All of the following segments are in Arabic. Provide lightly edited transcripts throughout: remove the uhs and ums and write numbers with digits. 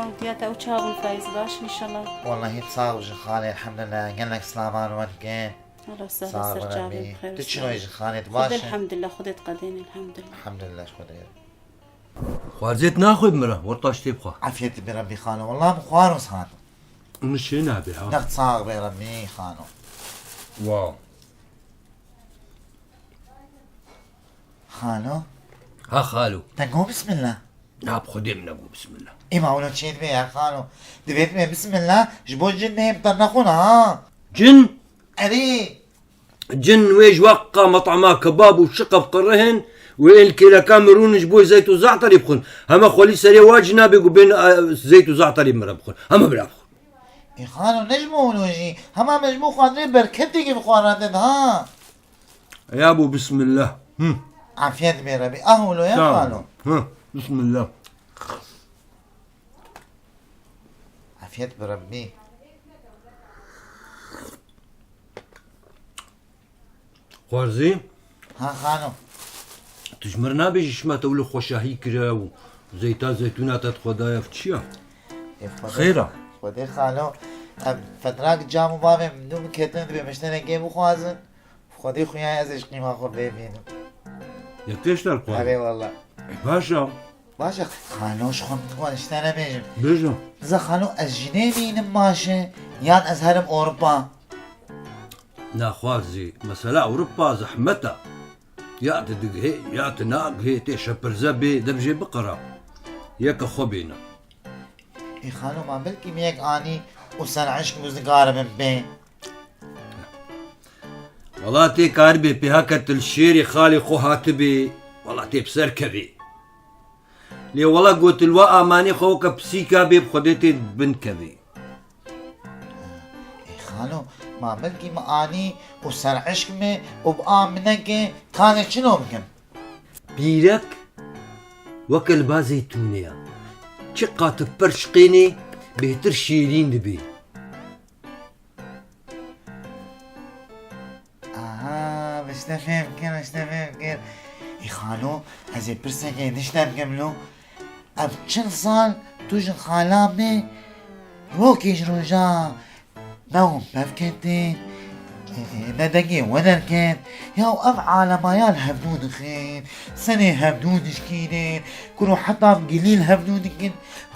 خانو ودياتا وشابون فايز باش ان شاء الله. والله تصاغ خالي الحمد لله قال لك سلامان وانكين. اهلا وسهلا سر جابر بخير. تشنو يجي خالي خذ باشا؟ الحمد لله خذت قدين الحمد لله. الحمد لله خذ. خوارزيت ناخذ مرة ورطاش تبقى. عافيتي بربي خانو والله مخوارس خانو. مش هنا بها. نقد صاغ بربي خانو. واو. خانو. ها خالو. تنقو بسم الله. ناب خدي من ابو بسم الله. ايه ما ولو تشيد بيه خانو. دبيت بيه بسم الله جبو الجن بطنخونا ها. جن؟ اري. جن ويج وقع مطعما كباب وشقف قرهن وين كلا كاميرون جبوه زيت وزعتر يبخن هما خولي سري واجنا بيقو بين زيت وزعتر يمر بخن هما بلا بخن. ايه خانو نجمو ولوجي هما مجمو خانو بركتي بخوارات ها. يا ابو بسم الله. عافيت بربي اهولو يا خانو. بسم الله. عافيت بربي. خوارزي ها خانو. تجمرنا بيجي شما تقولوا خوشاهي كرا وزيتا زيتونات خدايا فتشيا خيرا خدي خالو فتراك جامو بابي مدوم كتن بمشتنا جيمو خوازن خدي خويا ازش قيمة خو بيبينو يكتش تلقوا اري والله باشا باشا خالوش خم تقول اشتنا بيجم بيجم زا خالو الجنيه مينم ماشي يان ازهرم اوروبا نا خوازي مسألة اوروبا زحمتها يا تدق هي يا تناق هي تشبر زبي دبجي بقرة ياك خبينا اي خالو ما بلكي ميك اني وسن عشق مزقار من بين والله تي كاربي بهاكة الشيري خالي خو هاتبي والله تي بسر كبي لي والله قلت الوقا ماني خوك بسيكا بي بخديتي بنت كبي اي خالو ما بلكي ما اني وسن عشق مي وبآمنك كانت شنو بكم بيرك وكل بازيتونيا شقات برشقيني بهتر شيرين دبي باش نفهم كان باش نفهم كان يخالو هذي برسكة ديش نبقملو اب چن سال توجن خالامي روكيش روجا نوم بفكتي ندقي ونركن ياو ام عالميان هبدون خين سنة هبدون شكينين كلو حتى قليل هبدون كن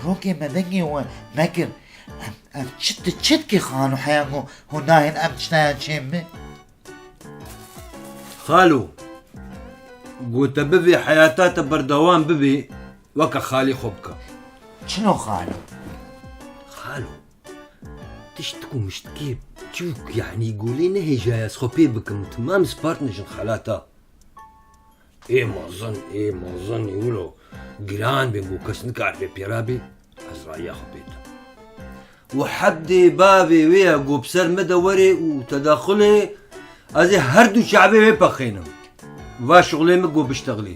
روكي مدقي ومكر ام تشت كي خانو حيانو هناهن ام تشتاين شمي خالو قلت ببي حياتات بردوان ببي وكا خالي خبكا شنو خالو؟ خالو تشتكو مشتكي تشوك يعني يقولي نهي جاي سخوبي بكم تمام سبارتنجن خالاتا ايه ما ظن يقولوا جيران بيبو كسنك عارفة بيرابي أزرائيا خبيتا وحدي بابي ويا قو بسر مدوري وتداخلي ازي هردو شعبي بيبخينم وشغلي مقو بشتغلي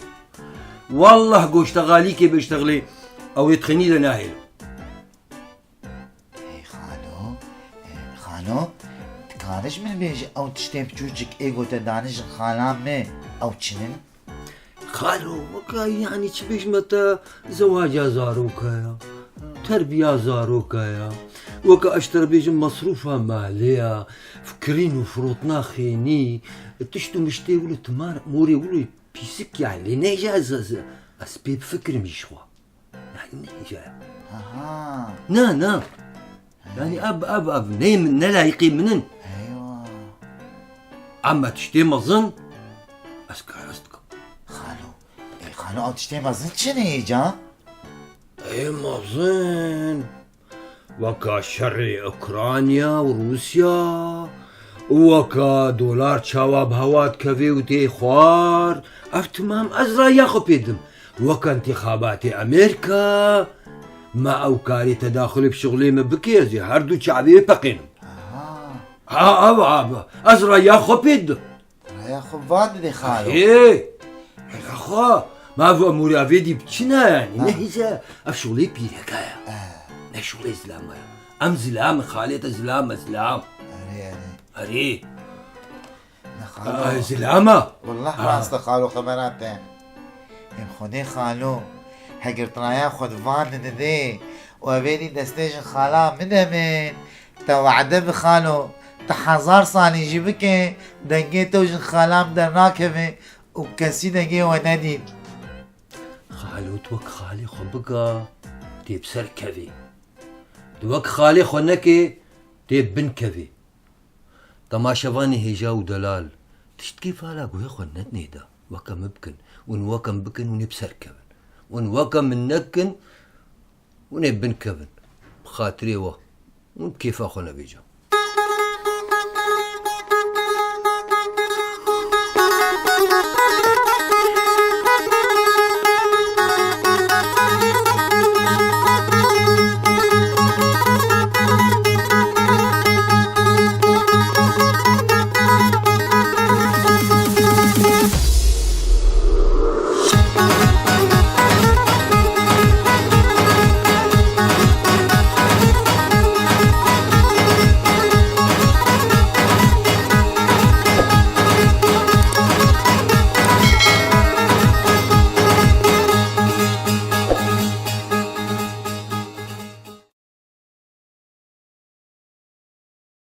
والله قو اشتغالي كي بشتغلي او يتخني لناهل خالو تكارش من بيجي او تشتي بجوجك ايغو تدانش خالامي او تشنن خالو وكا يعني تشبيش متى زواجا زاروكايا تربية زاروكايا وكا اشتر بيجي مصروفها مالية فكرين وفروطنا خيني تشتو مشتي ولو تمار موري ولو بيسك يعني نيجا اسبيب فكر مشوا يعني نيجا نا يعني اب نيم نلا يقيم منن ايوه اما تشتي مظن اسكا خالو او تشتي مظن شنو يجا اي مظن وكا شر اوكرانيا وروسيا وكا دولار تشاوا بهوات كافي وتي خوار افتمام ازرا ياخو بيدم وكا انتخابات امريكا ما اوكاري تداخل بشغلي مبكي زي هردو شعبي بقينم ها ازرا ياخو بيدم ياخو فاد دي خالو ايه اخو ما في اموري افيدي بتشنا يعني نهيجا افشغلي بيركايا نشغلي زلام ام زلام خاليت زلام اري زلامة والله ما خالو خبراتين خدي خالو هقر طرايا خد فاد دي وأبيني دستيجن خالام من أمين توعده بخالو تحذار صاني جيبك دنجي توجن خالام در راكبه وكسي دنجي وندين خالو توك خالي خو بقى تيب سر كذي دوك خالي خو نكي تيب بن كذي تماشفاني هجا ودلال تشتكي فالا قوي خو ندني دا وكم بكن ونوكم بكن ونبسر كبن ونوكم من نكن ونبن كبن بخاطري ون كيف اخونا بيجا